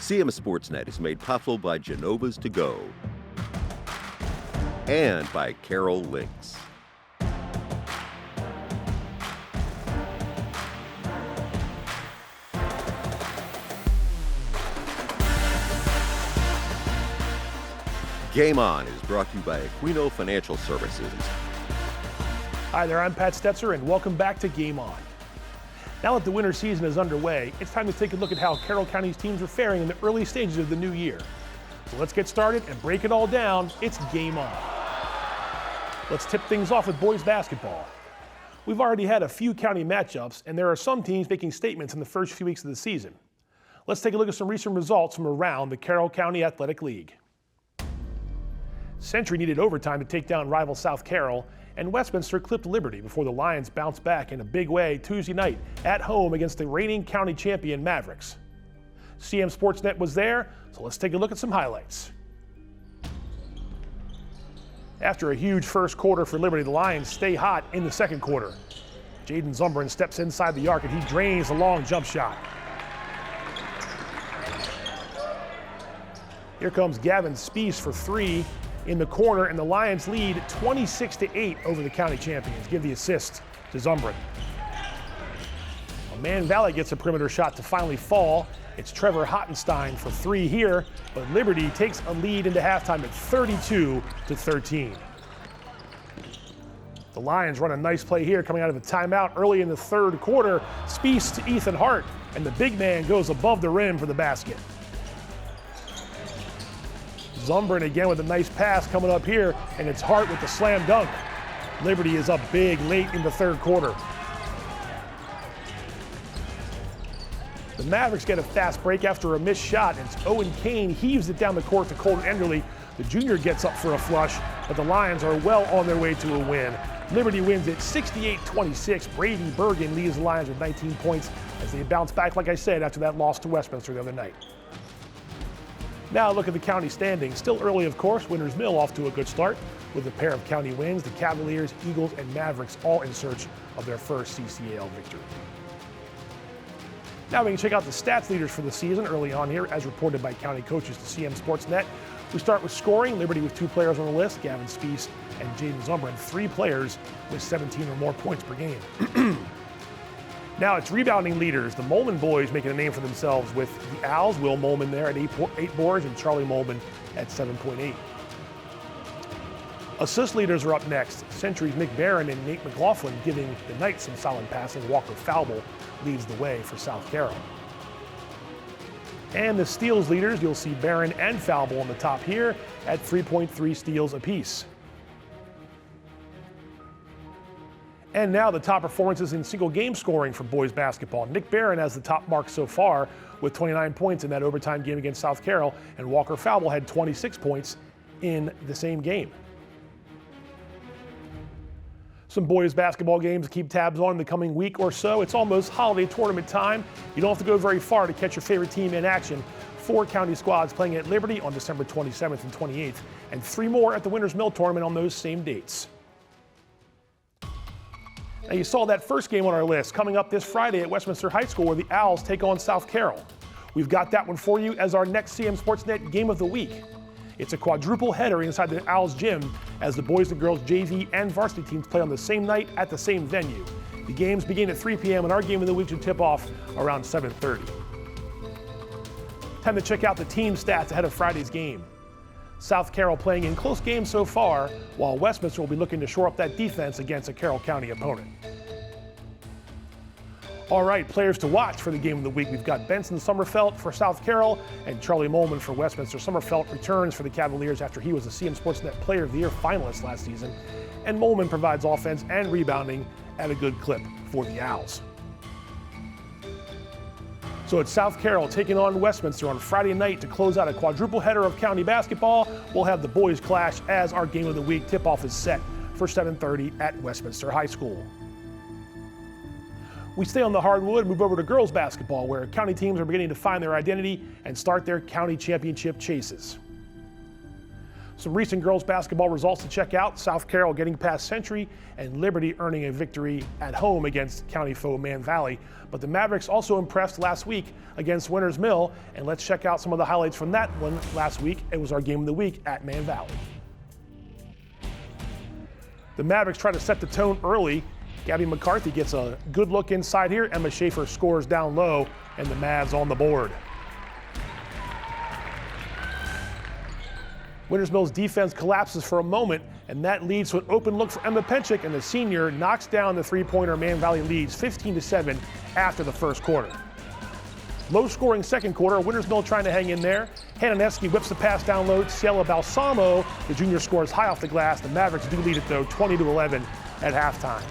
CMSportsNet is made possible by Genova's To Go and by Carroll Links. Game On is brought to you by Aquino Financial Services. Hi there, I'm Pat Stetzer, and welcome back to Game On. Now that the winter season is underway, it's time to take a look at how Carroll County's teams are faring in the early stages of the new year. So let's get started and break it all down. It's Game On. Let's tip things off with boys basketball. We've already had a few county matchups, and there are some teams making statements in the first few weeks of the season. Let's take a look at some recent results from around the Carroll County Athletic League. Century needed overtime to take down rival South Carroll, and Westminster clipped Liberty before the Lions bounced back in a big way Tuesday night at home against the reigning county champion Mavericks. CMSportsNet was there, so let's take a look at some highlights. After a huge first quarter for Liberty, the Lions stay hot in the second quarter. Jaden Zumbrin steps inside the arc and he drains a long jump shot. Here comes Gavin Spees for three in the corner, and the Lions lead 26-8 over the county champions. Give the assist to Zumbrin. Well, Man Valley gets a perimeter shot to finally fall. It's Trevor Hottenstein for three here, but Liberty takes a lead into halftime at 32-13. The Lions run a nice play here coming out of a timeout early in the third quarter. Spees to Ethan Hart, and the big man goes above the rim for the basket. Zumbrin again with a nice pass coming up here, and it's Hart with the slam dunk. Liberty is up big late in the third quarter. The Mavericks get a fast break after a missed shot, and it's Owen Kane heaves it down the court to Colton Enderle. The junior gets up for a flush, but the Lions are well on their way to a win. Liberty wins at 68-26. Brady Bergen leads the Lions with 19 points as they bounce back, like I said, after that loss to Westminster the other night. Now look at the county standings. Still early, of course. Winters Mill off to a good start with a pair of county wins. The Cavaliers, Eagles, and Mavericks all in search of their first CCAL victory. Now we can check out the stats leaders for the season early on here, as reported by county coaches to CMSportsNet. We start with scoring. Liberty with two players on the list, Gavin Spees and Jaden Zumbrin. Three players with 17 or more points per game. Now it's rebounding leaders. The Molman boys making a name for themselves with the Owls, Will Molman there at 8 boards, and Charlie Molman at 7.8. Assist leaders are up next. Century's Nick Barron and Nate McLaughlin giving the Knights some solid passing. Walker Falble leads the way for South Carroll. And the steals leaders, you'll see Barron and Falble on the top here at 3.3 steals apiece. And now the top performances in single game scoring for boys basketball. Nick Barron has the top mark so far with 29 points in that overtime game against South Carroll, and Walker Falble had 26 points in the same game. Some boys basketball games to keep tabs on in the coming week or so. It's almost holiday tournament time. You don't have to go very far to catch your favorite team in action. 4 county squads playing at Liberty on December 27th and 28th, and 3 more at the Winters Mill tournament on those same dates. Now you saw that first game on our list coming up this Friday at Westminster High School, where the Owls take on South Carroll. We've got that one for you as our next CMSportsNet Game of the Week. It's a quadruple header inside the Owls gym as the boys and girls JV and varsity teams play on the same night at the same venue. The games begin at 3 p.m. and our Game of the Week should tip off around 7:30. Time to check out the team stats ahead of Friday's game. South Carroll playing in close games so far, while Westminster will be looking to shore up that defense against a Carroll County opponent. All right, players to watch for the Game of the Week. We've got Benson Sommerfeld for South Carroll and Charlie Molman for Westminster. Sommerfeld returns for the Cavaliers after he was a CMSportsNet Player of the Year finalist last season, and Molman provides offense and rebounding at a good clip for the Owls. So it's South Carroll taking on Westminster on Friday night to close out a quadruple header of county basketball. We'll have the boys clash as our Game of the Week tip-off is set for 7:30 at Westminster High School. We stay on the hardwood and move over to girls basketball, where county teams are beginning to find their identity and start their county championship chases. Some recent girls basketball results to check out. South Carroll getting past Century and Liberty earning a victory at home against county foe Man Valley. But the Mavericks also impressed last week against Winters Mill. And let's check out some of the highlights from that one last week. It was our game of the week at Man Valley. The Mavericks try to set the tone early. Gabby McCarthy gets a good look inside here. Emma Schaefer scores down low, and the Mavs on the board. Winters Mill's defense collapses for a moment, and that leads to an open look for Emma Penchik, and the senior knocks down the three-pointer. Man Valley leads 15-7 after the first quarter. Low-scoring second quarter, Winters Mill trying to hang in there. Hananeski whips the pass down low. Ciela Balsamo, the junior, scores high off the glass. The Mavericks do lead it, though, 20-11 at halftime.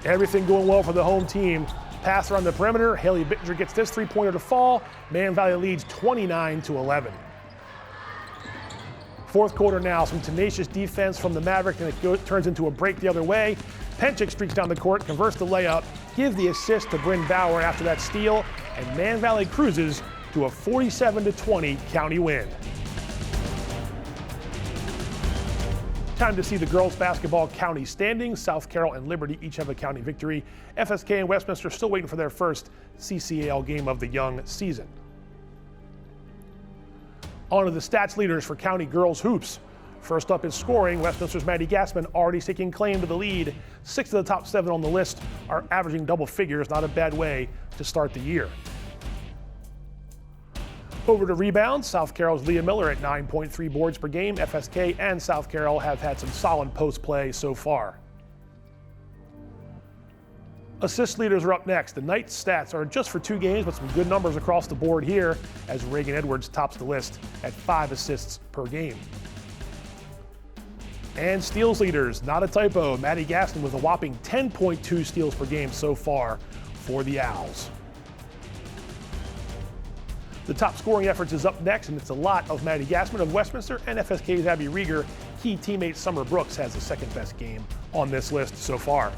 Everything going well for the home team. Pass around the perimeter. Haley Bittinger gets this three-pointer to fall. Man Valley leads 29-11. Fourth quarter now, some tenacious defense from the Mavericks, and it turns into a break the other way. Penchik streaks down the court, converts the layup, gives the assist to Bryn Bauer after that steal, and Man Valley cruises to a 47-20 county win. Time to see the girls basketball county standings. South Carroll and Liberty each have a county victory. FSK and Westminster still waiting for their first CCAL game of the young season. On to the stats leaders for county girls hoops. First up is scoring. Westminster's Maddie Gassman already taking claim to the lead. 6 of the top 7 on the list are averaging double figures. Not a bad way to start the year. Over to rebounds, South Carroll's Leah Miller at 9.3 boards per game. FSK and South Carroll have had some solid post play so far. Assist leaders are up next. The Knights' stats are just for 2 games, but some good numbers across the board here as Reagan Edwards tops the list at 5 assists per game. And steals leaders, not a typo. Maddie Gaston with a whopping 10.2 steals per game so far for the Owls. The top scoring efforts is up next, and it's a lot of Maddie Gassman of Westminster and FSK's Abby Rieger. Key teammate Summer Brooks has the second best game on this list so far.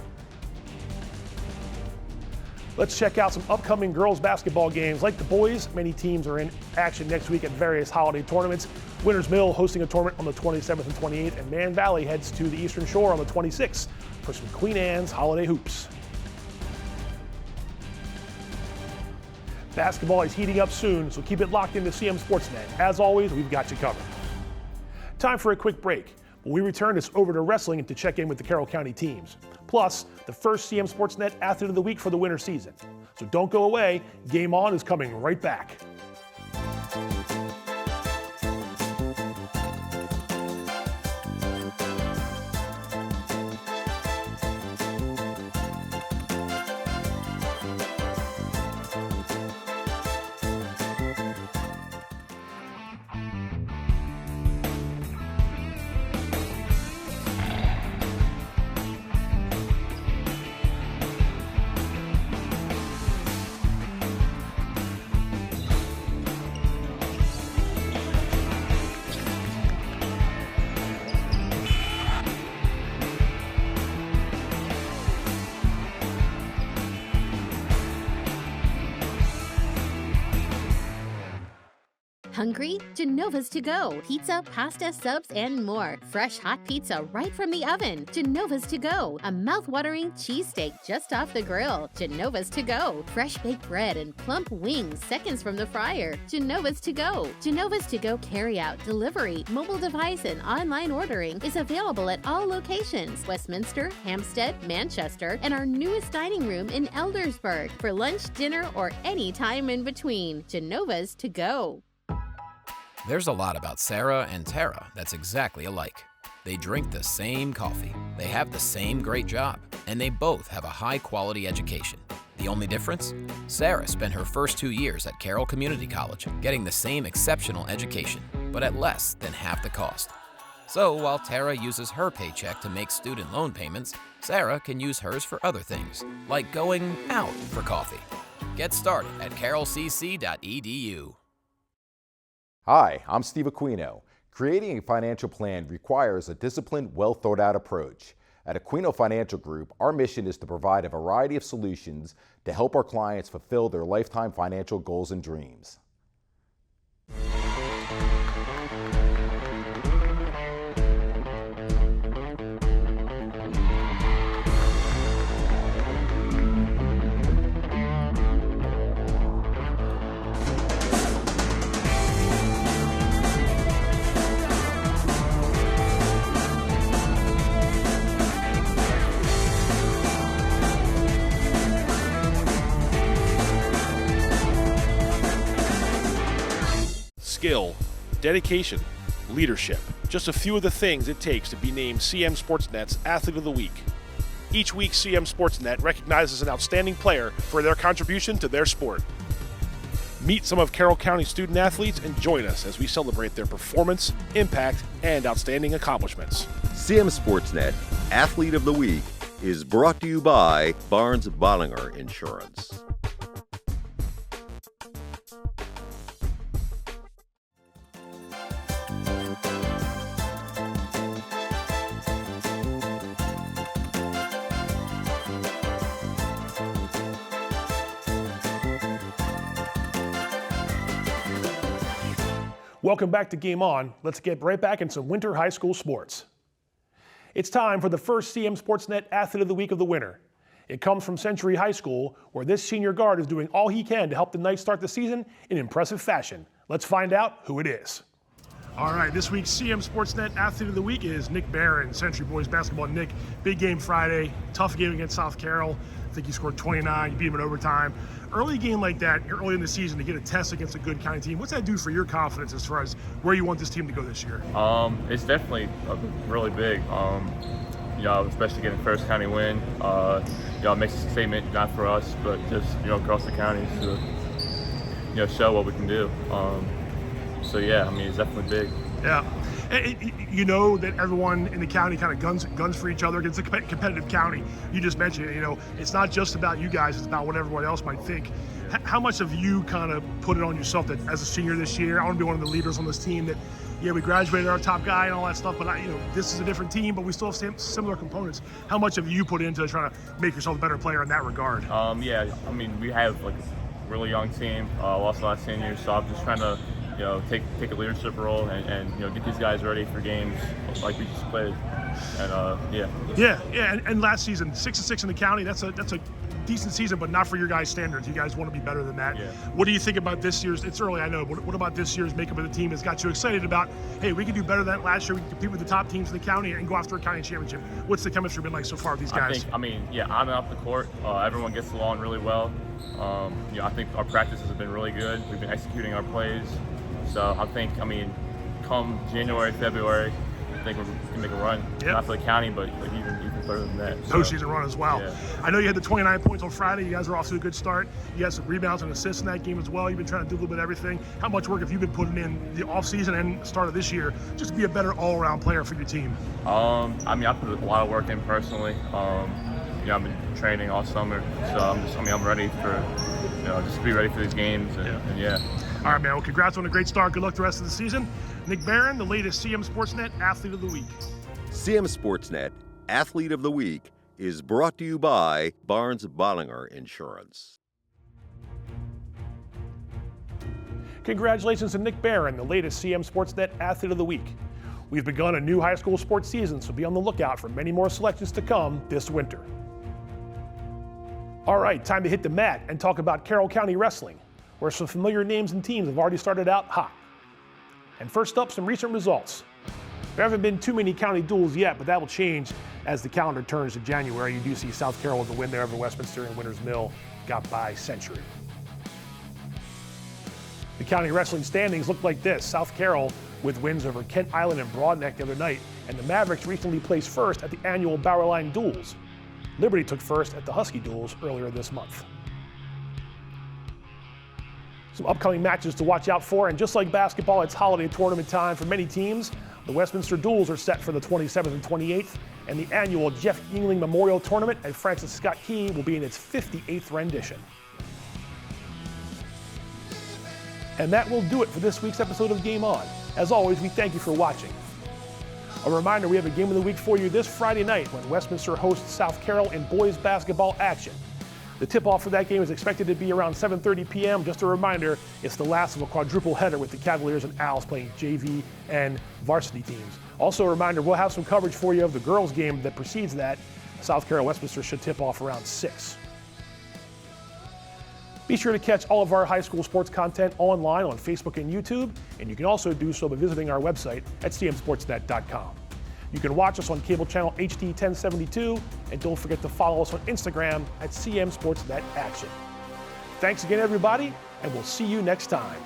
Let's check out some upcoming girls basketball games. Like the boys, many teams are in action next week at various holiday tournaments. Winters Mill hosting a tournament on the 27th and 28th, and Man Valley heads to the Eastern Shore on the 26th for some Queen Anne's holiday hoops. Basketball is heating up soon, so keep it locked into CMSportsNet. As always, we've got you covered. Time for a quick break. When we return, it's over to wrestling to check in with the Carroll County teams. Plus, the first CMSportsNet Athlete of the Week for the winter season. So don't go away. Game On is coming right back. Hungry? Genova's to go. Pizza, pasta, subs, and more. Fresh hot pizza right from the oven. Genova's to go. A mouth-watering cheesesteak just off the grill. Genova's to go. Fresh baked bread and plump wings seconds from the fryer. Genova's to go. Genova's to go carry-out, delivery, mobile device, and online ordering is available at all locations. Westminster, Hampstead, Manchester, and our newest dining room in Eldersburg for lunch, dinner, or any time in between. Genova's to go. There's a lot about Sarah and Tara that's exactly alike. They drink the same coffee, they have the same great job, and they both have a high-quality education. The only difference? Sarah spent her first 2 years at Carroll Community College, getting the same exceptional education, but at less than half the cost. So while Tara uses her paycheck to make student loan payments, Sarah can use hers for other things, like going out for coffee. Get started at carrollcc.edu. Hi, I'm Steve Aquino. Creating a financial plan requires a disciplined, well-thought-out approach. At Aquino Financial Group, our mission is to provide a variety of solutions to help our clients fulfill their lifetime financial goals and dreams. skill, dedication, leadership. Just a few of the things it takes to be named CMSportsNet's Athlete of the Week. Each week, CMSportsNet recognizes an outstanding player for their contribution to their sport. Meet some of Carroll County student athletes and join us as we celebrate their performance, impact, and outstanding accomplishments. CMSportsNet Athlete of the Week is brought to you by Barnes-Bollinger Insurance. Welcome back to Game On. Let's get right back into some winter high school sports. It's time for the first CMSportsNet Athlete of the Week of the winter. It comes from Century High School, where this senior guard is doing all he can to help the Knights start the season in impressive fashion. Let's find out who it is. All right, this week's CMSportsNet Athlete of the Week is Nick Barron, Century Boys Basketball. Nick, big game Friday, tough game against South Carroll. I think you scored 29, you beat him in overtime. Early game like that, early in the season, to get a test against a good county team, what's that do for your confidence as far as where you want this team to go this year? It's definitely really big. Especially getting first county win. It makes a statement not for us, but just across the county to show what we can do. It's definitely big. Yeah. You know that everyone in the county kind of guns for each other. It's a competitive county. You just mentioned it. It's not just about you guys. It's about what everyone else might think. How much have you kind of put it on yourself that as a senior this year, I want to be one of the leaders on this team that, we graduated our top guy and all that stuff, but this is a different team, but we still have similar components. How much have you put into trying to make yourself a better player in that regard? We have like a really young team. Lost a lot of seniors, so I'm just trying to take a leadership role and get these guys ready for games like we just played. And last season 6-6 in the county. That's a decent season, but not for your guys' standards. You guys want to be better than that. Yeah. What do you think about this year's? It's early, I know, but what about this year's makeup of the team has got you excited about? Hey, we can do better than that last year. We can compete with the top teams in the county and go after a county championship. What's the chemistry been like so far with these guys? On and off the court, everyone gets along really well. I think our practices have been really good. We've been executing our plays. So come January, February, I think we can make a run. Yep. Not for the county, but even further than that. Postseason run as well. Yeah. I know you had the 29 points on Friday. You guys are off to a good start. You had some rebounds and assists in that game as well. You've been trying to do a little bit of everything. How much work have you been putting in the offseason and start of this year just to be a better all-around player for your team? I put a lot of work in personally. I've been training all summer, so I'm ready for, just to be ready for these games. All right, man. Well, congrats on a great start. Good luck the rest of the season. Nick Barron, the latest CMSportsNet Athlete of the Week. CMSportsNet Athlete of the Week is brought to you by Barnes-Bollinger Insurance. Congratulations to Nick Barron, the latest CMSportsNet Athlete of the Week. We've begun a new high school sports season, so be on the lookout for many more selections to come this winter. All right, time to hit the mat and talk about Carroll County Wrestling, where some familiar names and teams have already started out hot. And first up, some recent results. There haven't been too many county duels yet, but that will change as the calendar turns to January. You do see South Carroll with a win there over Westminster and Winters Mill got by Century. The county wrestling standings look like this. South Carroll with wins over Kent Island and Broadneck the other night, and the Mavericks recently placed first at the annual Bowerline Duels. Liberty took first at the Husky Duels earlier this month. Some upcoming matches to watch out for, and just like basketball, it's holiday tournament time for many teams. The Westminster Duels are set for the 27th and 28th, and the annual Jeff Yingling Memorial Tournament at Francis Scott Key will be in its 58th rendition. And that will do it for this week's episode of Game On. As always, we thank you for watching. A reminder, we have a game of the week for you this Friday night when Westminster hosts South Carroll in boys basketball action. The tip-off for that game is expected to be around 7:30 p.m. Just a reminder, it's the last of a quadruple header with the Cavaliers and Owls playing JV and varsity teams. Also a reminder, we'll have some coverage for you of the girls' game that precedes that. South Carroll Westminster should tip off around 6. Be sure to catch all of our high school sports content online on Facebook and YouTube, and you can also do so by visiting our website at cmsportsnet.com. You can watch us on cable channel HD 1072, and don't forget to follow us on Instagram at CMSportsNet Action. Thanks again, everybody, and we'll see you next time.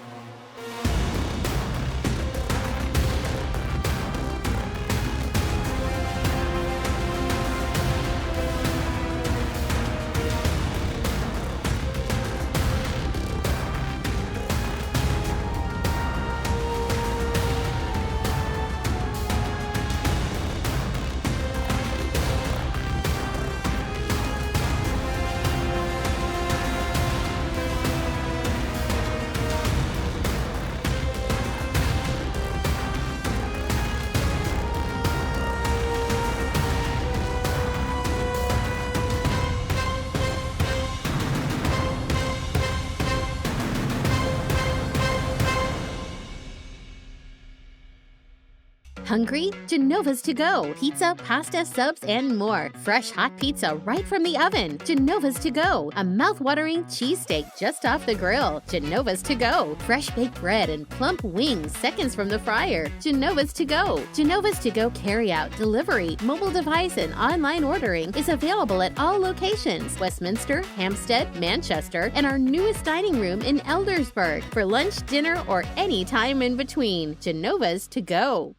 Hungry? Genova's to go. Pizza, pasta, subs, and more. Fresh hot pizza right from the oven. Genova's to go. A mouth-watering cheesesteak just off the grill. Genova's to go. Fresh baked bread and plump wings seconds from the fryer. Genova's to go. Genova's to go carry-out, delivery, mobile device, and online ordering is available at all locations: Westminster, Hampstead, Manchester, and our newest dining room in Eldersburg for lunch, dinner, or any time in between. Genova's to go.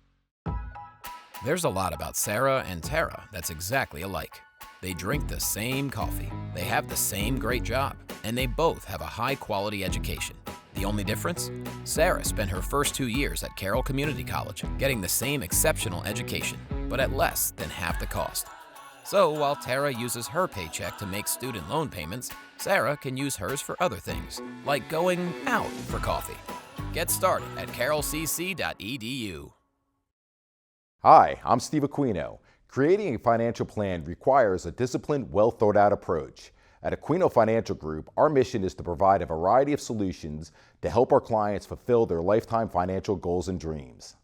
There's a lot about Sarah and Tara that's exactly alike. They drink the same coffee, they have the same great job, and they both have a high-quality education. The only difference? Sarah spent her first 2 years at Carroll Community College, getting the same exceptional education, but at less than half the cost. So while Tara uses her paycheck to make student loan payments, Sarah can use hers for other things, like going out for coffee. Get started at carrollcc.edu. Hi, I'm Steve Aquino. Creating a financial plan requires a disciplined, well-thought-out approach. At Aquino Financial Group, our mission is to provide a variety of solutions to help our clients fulfill their lifetime financial goals and dreams.